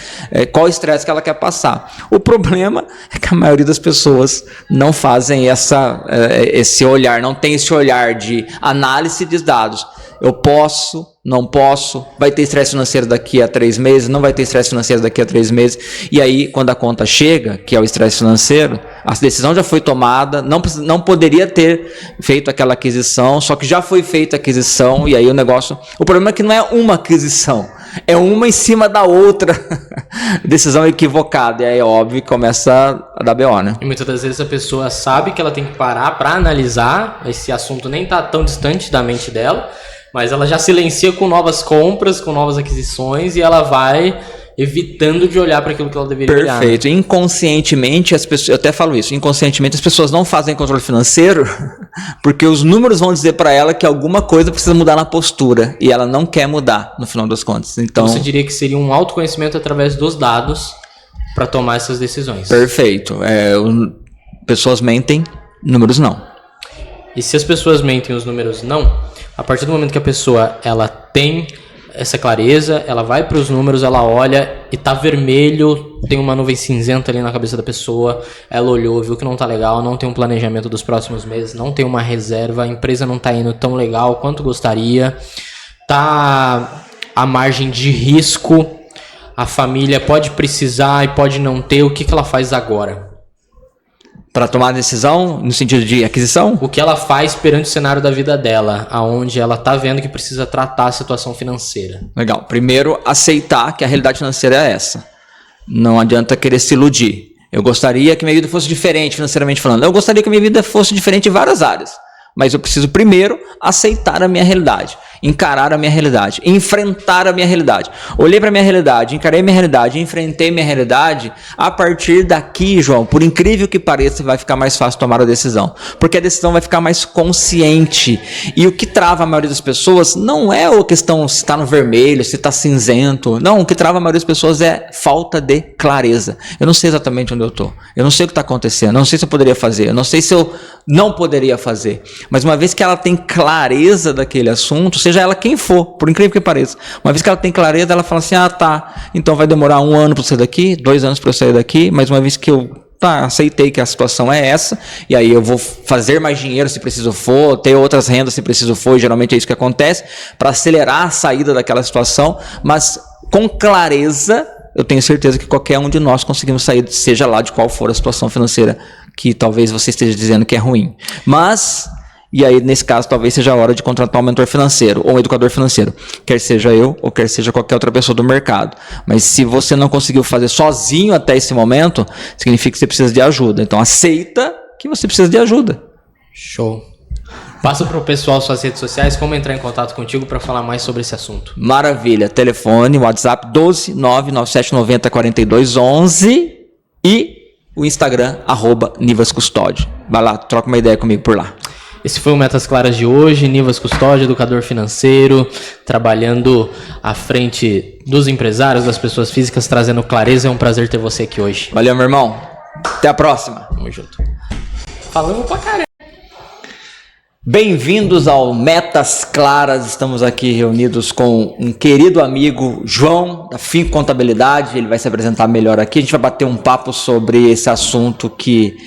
qual estresse que ela quer passar. O problema é que a maioria das pessoas não fazem esse olhar, não tem esse olhar de análise de dados. Eu posso, não posso, vai ter estresse financeiro daqui a 3 meses, não vai ter estresse financeiro daqui a 3 meses. E aí, quando a conta chega, que é o estresse financeiro, a decisão já foi tomada, não poderia ter feito aquela aquisição, só que já foi feita a aquisição, e aí o problema é que não é uma aquisição, é uma em cima da outra, decisão equivocada, e aí óbvio que começa a dar BO, né? E muitas das vezes a pessoa sabe que ela tem que parar para analisar, esse assunto nem está tão distante da mente dela, mas ela já silencia com novas compras, com novas aquisições, e ela vai evitando de olhar para aquilo que ela deveria olhar. Perfeito. Inconscientemente, as pessoas, eu até falo isso, inconscientemente as pessoas não fazem controle financeiro porque os números vão dizer para ela que alguma coisa precisa mudar na postura e ela não quer mudar, no final das contas. Então, você diria que seria um autoconhecimento através dos dados para tomar essas decisões. Perfeito. Pessoas mentem, números não. E se as pessoas mentem, os números não, a partir do momento que a pessoa ela tem essa clareza, ela vai para os números, ela olha e tá vermelho, tem uma nuvem cinzenta ali na cabeça da pessoa, ela olhou, viu que não tá legal, não tem um planejamento dos próximos meses, não tem uma reserva, a empresa não tá indo tão legal quanto gostaria, tá à margem de risco, a família pode precisar e pode não ter, o que ela faz agora? Para tomar a decisão no sentido de aquisição? O que ela faz perante o cenário da vida dela, aonde ela tá vendo que precisa tratar a situação financeira. Legal. Primeiro, aceitar que a realidade financeira é essa. Não adianta querer se iludir. Eu gostaria que minha vida fosse diferente financeiramente falando. Eu gostaria que minha vida fosse diferente em várias áreas. Mas eu preciso primeiro aceitar a minha realidade, encarar a minha realidade, enfrentar a minha realidade. Olhei para a minha realidade, encarei a minha realidade, enfrentei a minha realidade. A partir daqui, João, por incrível que pareça, vai ficar mais fácil tomar a decisão. Porque a decisão vai ficar mais consciente. E o que trava a maioria das pessoas não é a questão se está no vermelho, se está cinzento. Não, o que trava a maioria das pessoas é falta de clareza. Eu não sei exatamente onde eu estou. Eu não sei o que está acontecendo. Eu não sei se eu poderia fazer. Eu não sei se eu não poderia fazer. Mas uma vez que ela tem clareza daquele assunto, seja ela quem for, por incrível que pareça, uma vez que ela tem clareza, ela fala assim, então vai demorar 1 ano para eu sair daqui, 2 anos para eu sair daqui, mas uma vez que eu aceitei que a situação é essa, e aí eu vou fazer mais dinheiro se preciso for, ter outras rendas se preciso for, e geralmente é isso que acontece, para acelerar a saída daquela situação, mas com clareza, eu tenho certeza que qualquer um de nós conseguimos sair, seja lá de qual for a situação financeira que talvez você esteja dizendo que é ruim. Mas, e aí nesse caso talvez seja a hora de contratar um mentor financeiro ou um educador financeiro, quer seja eu ou quer seja qualquer outra pessoa do mercado. Mas se você não conseguiu fazer sozinho até esse momento, significa que você precisa de ajuda. Então aceita que você precisa de ajuda. Show. Passa para o pessoal suas redes sociais, como entrar em contato contigo para falar mais sobre esse assunto. Maravilha. Telefone, WhatsApp 12 99790 4211 e o Instagram, @NivasCustódio. Vai lá, troca uma ideia comigo por lá. Esse foi o Metas Claras de hoje. Nivas Custódio, educador financeiro, trabalhando à frente dos empresários, das pessoas físicas, trazendo clareza. É um prazer ter você aqui hoje. Valeu, meu irmão. Até a próxima. Tamo junto. Falamos pra caramba. Bem-vindos ao Metas Claras. Estamos aqui reunidos com um querido amigo, João, da Finco Contabilidade. Ele vai se apresentar melhor aqui. A gente vai bater um papo sobre esse assunto que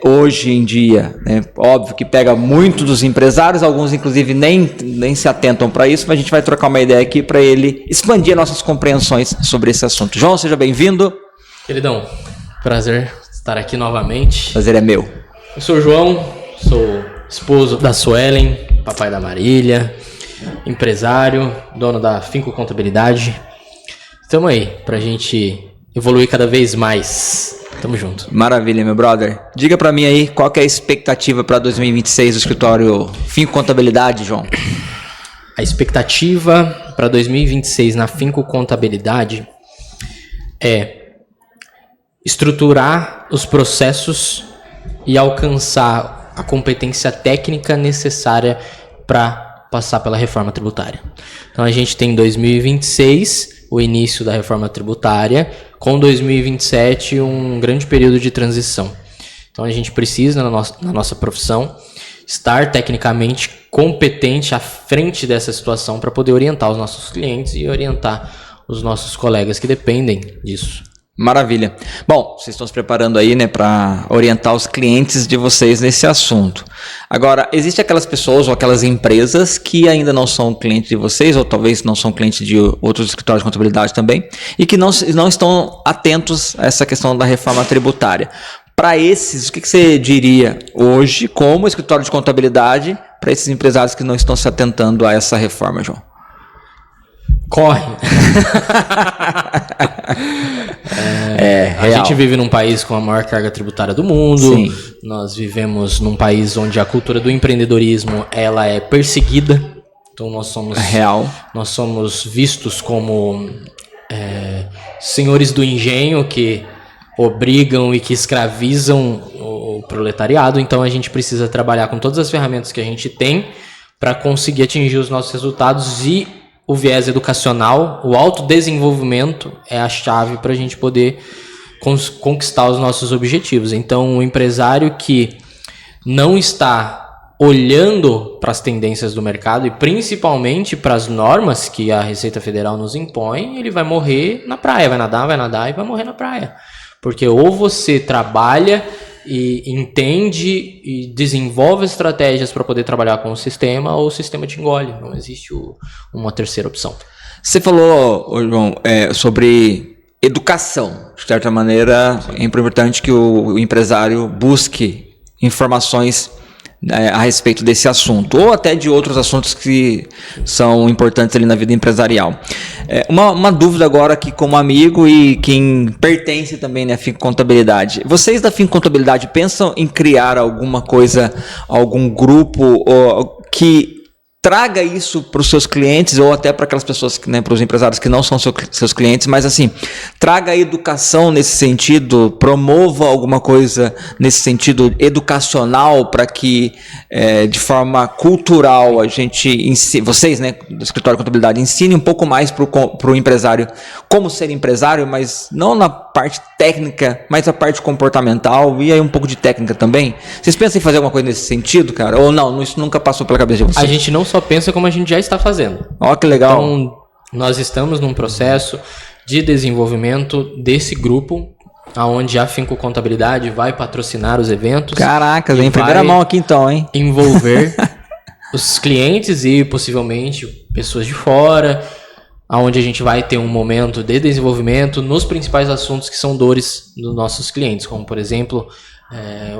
hoje em dia, óbvio que pega muito dos empresários, alguns inclusive nem se atentam para isso, mas a gente vai trocar uma ideia aqui para ele expandir nossas compreensões sobre esse assunto. João, seja bem-vindo. Queridão, prazer estar aqui novamente. Prazer é meu. Eu sou o João, sou esposo da Suelen, papai da Marília, empresário, dono da Finco Contabilidade. Estamos aí pra gente evoluir cada vez mais. Tamo junto. Maravilha, meu brother. Diga pra mim aí, qual que é a expectativa para 2026 do escritório Finco Contabilidade, João? A expectativa para 2026 na Finco Contabilidade é estruturar os processos e alcançar a competência técnica necessária para passar pela reforma tributária. Então a gente tem 2026, o início da reforma tributária, com 2027 um grande período de transição. Então a gente precisa, na nossa profissão, estar tecnicamente competente à frente dessa situação para poder orientar os nossos clientes e orientar os nossos colegas que dependem disso. Maravilha. Bom, vocês estão se preparando aí, para orientar os clientes de vocês nesse assunto. Agora, existem aquelas pessoas ou aquelas empresas que ainda não são clientes de vocês, ou talvez não são clientes de outros escritórios de contabilidade também, e que não estão atentos a essa questão da reforma tributária. Para esses, o que você diria hoje, como escritório de contabilidade, para esses empresários que não estão se atentando a essa reforma, João? Corre. A gente vive num país com a maior carga tributária do mundo. Sim. Nós vivemos num país onde a cultura do empreendedorismo ela é perseguida. Então nós somos vistos como senhores do engenho que obrigam e que escravizam o proletariado. Então a gente precisa trabalhar com todas as ferramentas que a gente tem para conseguir atingir os nossos resultados, e o viés educacional, o autodesenvolvimento é a chave para a gente poder conquistar os nossos objetivos. Então, o empresário que não está olhando para as tendências do mercado e principalmente para as normas que a Receita Federal nos impõe, ele vai morrer na praia, vai nadar e vai morrer na praia. Porque ou você trabalha e entende e desenvolve estratégias para poder trabalhar com o sistema, ou o sistema te engole. Não existe uma terceira opção. Você falou, João, sobre educação. De certa maneira, é importante que o empresário busque informações a respeito desse assunto, ou até de outros assuntos que são importantes ali na vida empresarial. Uma dúvida agora aqui como amigo e quem pertence também, né, à Finco Contabilidade. Vocês da Finco Contabilidade pensam em criar alguma coisa, algum grupo que traga isso para os seus clientes, ou até para aquelas pessoas, né, para os empresários que não são seus clientes, mas assim, traga educação nesse sentido, promova alguma coisa nesse sentido educacional, para que de forma cultural a gente, vocês, né, do Escritório de Contabilidade, ensine um pouco mais para o empresário como ser empresário, mas não na parte técnica, mas a parte comportamental e aí um pouco de técnica também. Vocês pensam em fazer alguma coisa nesse sentido, cara? Ou não, isso nunca passou pela cabeça de vocês? A gente não só pensa, como a gente já está fazendo. Ó, que legal. Então, nós estamos num processo de desenvolvimento desse grupo, onde a Finco Contabilidade vai patrocinar os eventos. Caraca, vem em primeira mão aqui então, hein? Envolver os clientes e possivelmente pessoas de fora, onde a gente vai ter um momento de desenvolvimento nos principais assuntos que são dores dos nossos clientes, como, por exemplo,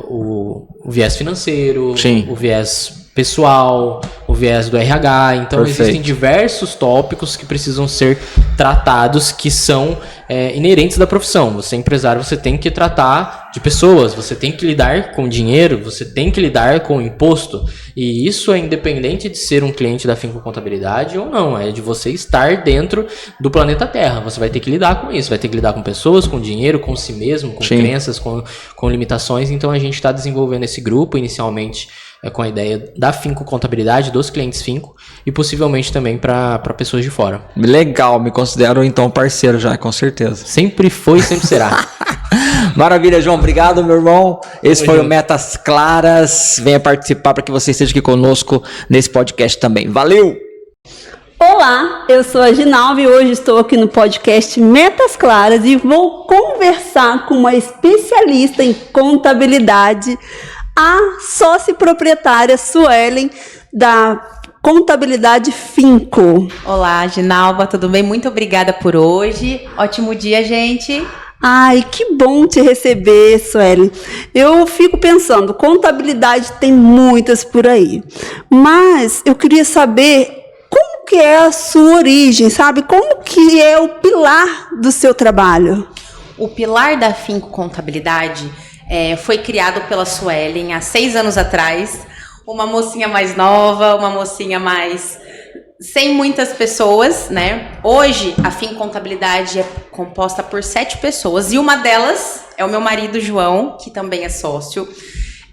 o viés financeiro, Sim. o viés pessoal, o viés do RH. Então, Perfeito. Existem diversos tópicos que precisam ser tratados, que são inerentes da profissão. Você é empresário, você tem que tratar de pessoas, você tem que lidar com dinheiro, você tem que lidar com imposto. E isso é independente de ser um cliente da Finco Contabilidade ou não. É de você estar dentro do planeta Terra. Você vai ter que lidar com isso. Vai ter que lidar com pessoas, com dinheiro, com si mesmo, com Sim. crenças, com limitações. Então, a gente está desenvolvendo esse grupo inicialmente com a ideia da Finco Contabilidade, dos clientes Finco, e possivelmente também para pessoas de fora. Legal, me considero então parceiro já, com certeza. Sempre foi e sempre será. Maravilha, João. Obrigado, meu irmão. Esse foi o Metas Claras. Venha participar para que você esteja aqui conosco nesse podcast também. Valeu! Olá, eu sou a Ginalva e hoje estou aqui no podcast Metas Claras e vou conversar com uma especialista em contabilidade, a sócia proprietária Suelen, da Contabilidade Finco. Olá, Ginalva, tudo bem? Muito obrigada por hoje. Ótimo dia, gente. Ai, que bom te receber, Suelen. Eu fico pensando, contabilidade tem muitas por aí, mas eu queria saber como que é a sua origem, sabe? Como que é o pilar do seu trabalho? O pilar da Finco Contabilidade foi criado pela Suelen há 6 anos atrás. Uma mocinha mais nova, uma mocinha mais sem muitas pessoas, né? Hoje a Finco Contabilidade é composta por 7 pessoas e uma delas é o meu marido João, que também é sócio.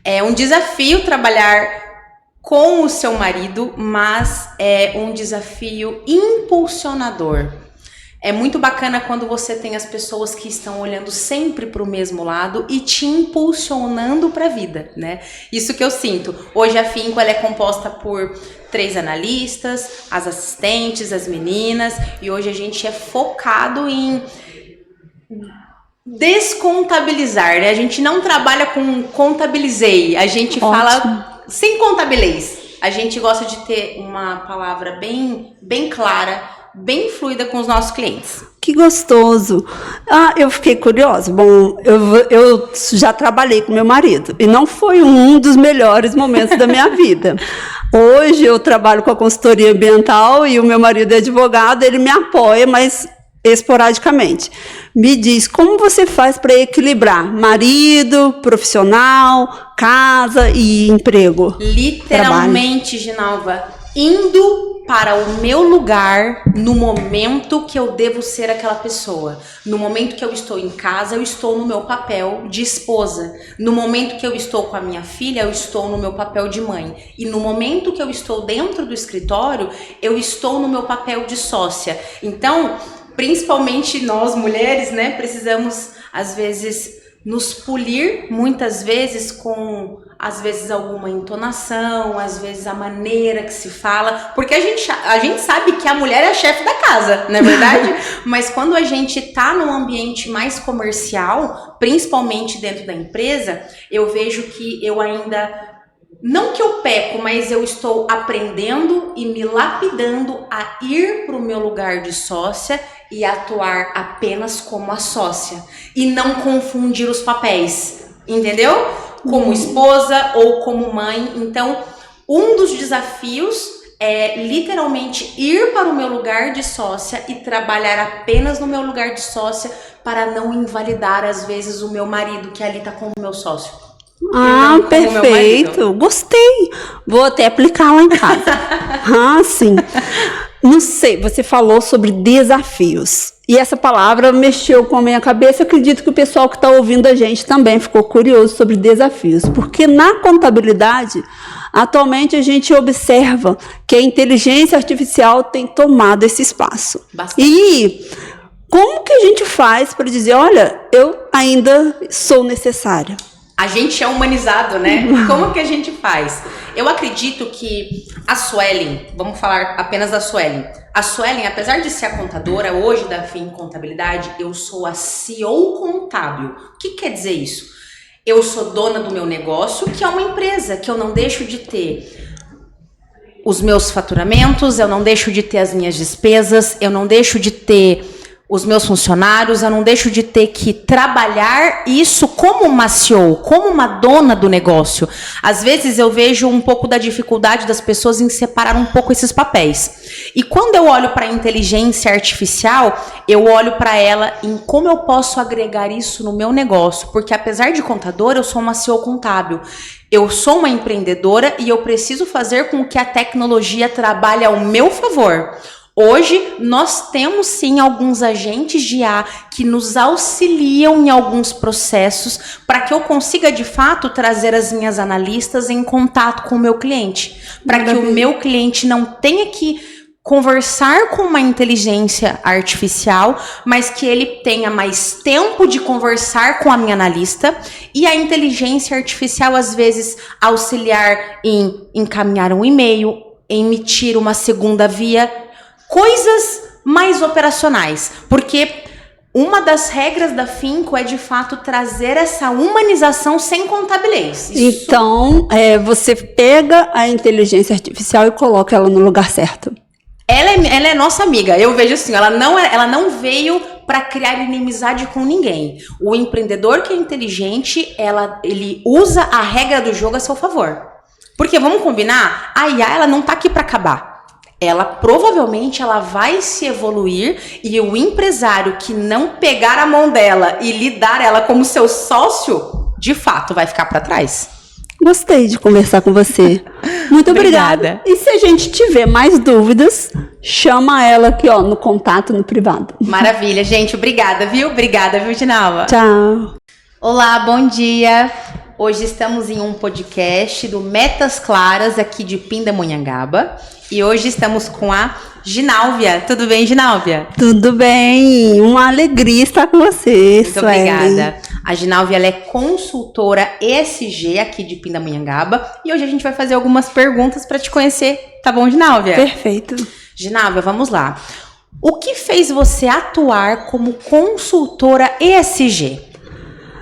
É um desafio trabalhar com o seu marido, mas é um desafio impulsionador. É muito bacana quando você tem as pessoas que estão olhando sempre para o mesmo lado e te impulsionando para a vida, né? Isso que eu sinto. Hoje a Finco ela é composta por 3 analistas, as assistentes, as meninas, e hoje a gente é focado em descontabilizar, né? A gente não trabalha com contabilizei, a gente fala sem contabilez. A gente gosta de ter uma palavra bem clara, bem fluida com os nossos clientes. Que gostoso. Eu fiquei curiosa. Bom, eu já trabalhei com meu marido e não foi um dos melhores momentos da minha vida. Hoje eu trabalho com a consultoria ambiental e o meu marido é advogado, ele me apoia, mas esporadicamente. Me diz, como você faz para equilibrar marido, profissional, casa e emprego? Literalmente, Ginalva, indo para o meu lugar no momento que eu devo ser aquela pessoa. No momento que eu estou em casa, eu estou no meu papel de esposa. No momento que eu estou com a minha filha, eu estou no meu papel de mãe. E no momento que eu estou dentro do escritório, eu estou no meu papel de sócia. Então, principalmente nós mulheres, né, precisamos às vezes, nos polir, muitas vezes com, às vezes, alguma entonação, às vezes a maneira que se fala, porque a gente sabe que a mulher é a chefe da casa, não é verdade? Mas quando a gente tá num ambiente mais comercial, principalmente dentro da empresa, eu vejo que eu ainda... Não que eu peco, mas eu estou aprendendo e me lapidando a ir para o meu lugar de sócia e atuar apenas como a sócia. E não confundir os papéis, entendeu? Como esposa ou como mãe. Então, um dos desafios é literalmente ir para o meu lugar de sócia e trabalhar apenas no meu lugar de sócia para não invalidar, às vezes, o meu marido que ali está como meu sócio. Ah, perfeito. Gostei. Vou até aplicar lá em casa. Sim. Não sei, você falou sobre desafios. E essa palavra mexeu com a minha cabeça. Eu acredito que o pessoal que está ouvindo a gente também ficou curioso sobre desafios. Porque na contabilidade, atualmente a gente observa que a inteligência artificial tem tomado esse espaço. Bastante. E como que a gente faz para dizer, olha, eu ainda sou necessária? A gente é humanizado, né? Como que a gente faz? Eu acredito que a Suelen, vamos falar apenas da Suelen. A Suelen, apesar de ser a contadora hoje da FIM Contabilidade, eu sou a CEO contábil. O que quer dizer isso? Eu sou dona do meu negócio, que é uma empresa, que eu não deixo de ter os meus faturamentos, eu não deixo de ter as minhas despesas, eu não deixo de ter os meus funcionários, eu não deixo de ter que trabalhar isso como uma CEO, como uma dona do negócio. Às vezes eu vejo um pouco da dificuldade das pessoas em separar um pouco esses papéis. E quando eu olho para a inteligência artificial, eu olho para ela em como eu posso agregar isso no meu negócio. Porque apesar de contadora, eu sou uma CEO contábil. Eu sou uma empreendedora e eu preciso fazer com que a tecnologia trabalhe ao meu favor. Hoje, nós temos sim alguns agentes de IA que nos auxiliam em alguns processos para que eu consiga, de fato, trazer as minhas analistas em contato com o meu cliente. Para que o meu cliente não tenha que conversar com uma inteligência artificial, mas que ele tenha mais tempo de conversar com a minha analista e a inteligência artificial, às vezes, auxiliar em encaminhar um e-mail, emitir uma segunda via, coisas mais operacionais, porque uma das regras da Finco é, de fato, trazer essa humanização sem contabilez. Isso. Então, você pega a inteligência artificial e coloca ela no lugar certo. Ela é nossa amiga. Eu vejo assim, ela não veio para criar inimizade com ninguém. O empreendedor que é inteligente, ele usa a regra do jogo a seu favor. Porque, vamos combinar, a IA ela não está aqui para acabar. Ela provavelmente vai se evoluir e o empresário que não pegar a mão dela e lidar ela como seu sócio, de fato, vai ficar para trás. Gostei de conversar com você. Muito obrigada. E se a gente tiver mais dúvidas, chama ela aqui, no contato, no privado. Maravilha, gente. Obrigada, viu? Obrigada, viu, Ginalva? Tchau. Olá, bom dia. Hoje estamos em um podcast do Metas Claras, aqui de Pindamonhangaba. E hoje estamos com a Ginálvia. Tudo bem, Ginálvia? Tudo bem. Uma alegria estar com você, Muito obrigada. A Ginálvia ela é consultora ESG aqui de Pindamonhangaba. E hoje a gente vai fazer algumas perguntas para te conhecer. Tá bom, Ginálvia? Perfeito. Ginálvia, vamos lá. O que fez você atuar como consultora ESG?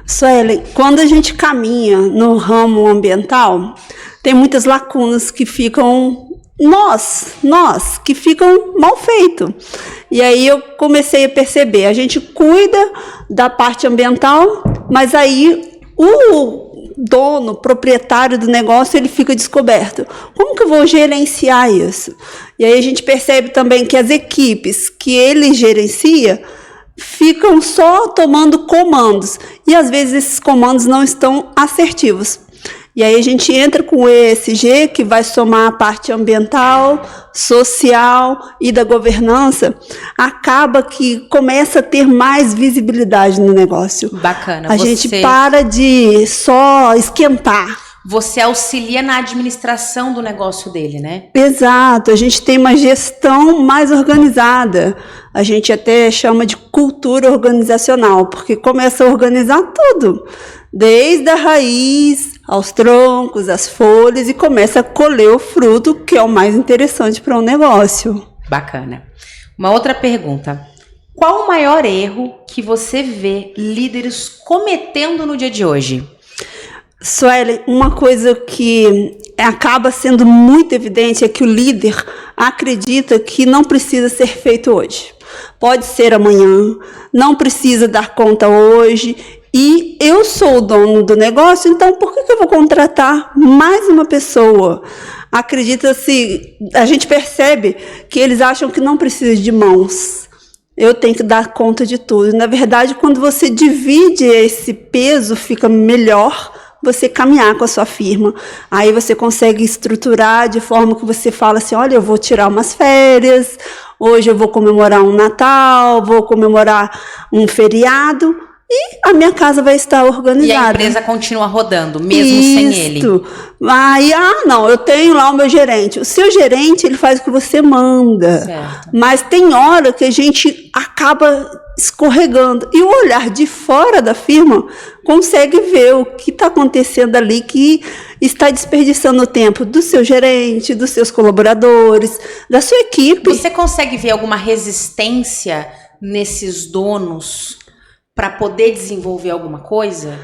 Suelen, quando a gente caminha no ramo ambiental, tem muitas lacunas que ficam... Nós, que ficam mal feito. E aí eu comecei a perceber, a gente cuida da parte ambiental, mas aí o dono, proprietário do negócio, ele fica descoberto. Como que eu vou gerenciar isso? E aí a gente percebe também que as equipes que ele gerencia ficam só tomando comandos. E às vezes esses comandos não estão assertivos. E aí a gente entra com o ESG, que vai somar a parte ambiental, social e da governança, acaba que começa a ter mais visibilidade no negócio. Bacana. A gente para de só esquentar. você auxilia na administração do negócio dele, né? Exato, a gente tem uma gestão mais organizada. A gente até chama de cultura organizacional, porque começa a organizar tudo, desde a raiz, aos troncos, às folhas, e começa a colher o fruto, que é o mais interessante para um negócio. Bacana. Uma outra pergunta. Qual o maior erro que você vê líderes cometendo no dia de hoje? Sueli, uma coisa que acaba sendo muito evidente é que o líder acredita que não precisa ser feito hoje. Pode ser amanhã, não precisa dar conta hoje, e eu sou o dono do negócio, então por que eu vou contratar mais uma pessoa? Acredita-se, a gente percebe que eles acham que não precisa de mãos. Eu tenho que dar conta de tudo. Na verdade, quando você divide esse peso, fica melhor você caminhar com a sua firma. Aí você consegue estruturar de forma que você fala assim, olha, eu vou tirar umas férias, hoje eu vou comemorar um Natal, vou comemorar um feriado, e a minha casa vai estar organizada. E a empresa continua rodando, mesmo sem ele. Aí, não, eu tenho lá o meu gerente. O seu gerente, ele faz o que você manda. Certo. Mas tem hora que a gente acaba escorregando. E o olhar de fora da firma consegue ver o que está acontecendo ali, que está desperdiçando o tempo do seu gerente, dos seus colaboradores, da sua equipe. Você consegue ver alguma resistência nesses donos para poder desenvolver alguma coisa?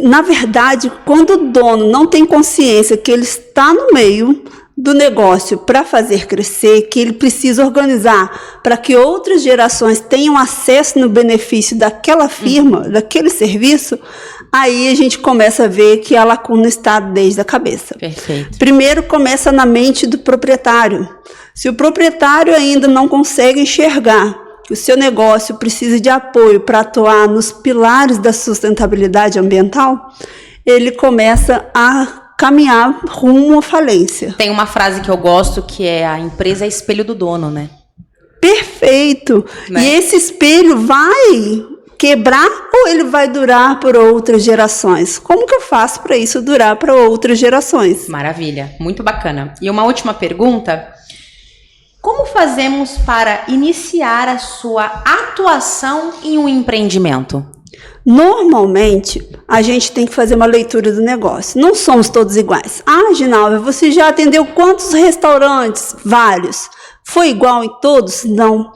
Na verdade, quando o dono não tem consciência que ele está no meio do negócio para fazer crescer, que ele precisa organizar para que outras gerações tenham acesso no benefício daquela firma, daquele serviço, aí a gente começa a ver que a lacuna está desde a cabeça. Perfeito. Primeiro começa na mente do proprietário. Se o proprietário ainda não consegue enxergar que o seu negócio precisa de apoio para atuar nos pilares da sustentabilidade ambiental, ele começa a caminhar rumo à falência. Tem uma frase que eu gosto que é: a empresa é espelho do dono, né? Perfeito! Né? E esse espelho vai quebrar ou ele vai durar por outras gerações? Como que eu faço para isso durar para outras gerações? Maravilha, muito bacana. E uma última pergunta: como fazemos para iniciar a sua atuação em um empreendimento? Normalmente, a gente tem que fazer uma leitura do negócio. Não somos todos iguais. Ginalva, você já atendeu quantos restaurantes? Vários. Foi igual em todos? Não.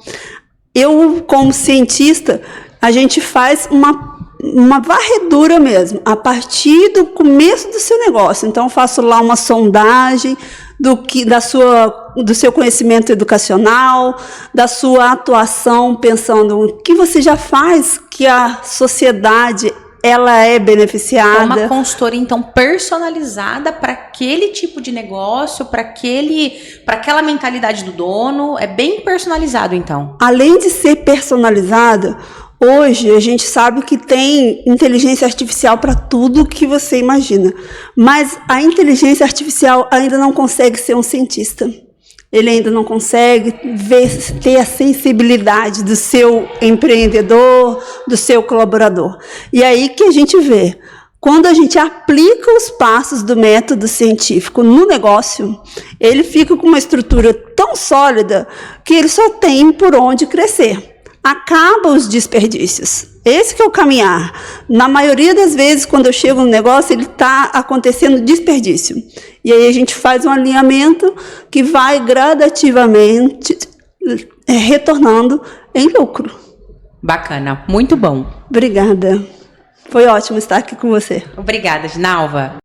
Eu, como cientista, a gente faz uma varredura mesmo, a partir do começo do seu negócio. Então, eu faço lá uma sondagem do seu conhecimento educacional, da sua atuação, pensando o que você já faz, que a sociedade ela é beneficiada. É uma consultoria, então, personalizada para aquele tipo de negócio, para aquela mentalidade do dono. É bem personalizado, então. Além de ser personalizada, hoje a gente sabe que tem inteligência artificial para tudo que você imagina, mas a inteligência artificial ainda não consegue ser um cientista. Ele ainda não consegue ter a sensibilidade do seu empreendedor, do seu colaborador. E aí que a gente vê, quando a gente aplica os passos do método científico no negócio, ele fica com uma estrutura tão sólida que ele só tem por onde crescer. Acaba os desperdícios. Esse que é o caminhar. Na maioria das vezes, quando eu chego no negócio, ele está acontecendo desperdício. E aí a gente faz um alinhamento que vai gradativamente retornando em lucro. Bacana, muito bom. Obrigada. Foi ótimo estar aqui com você. Obrigada, Ginalva.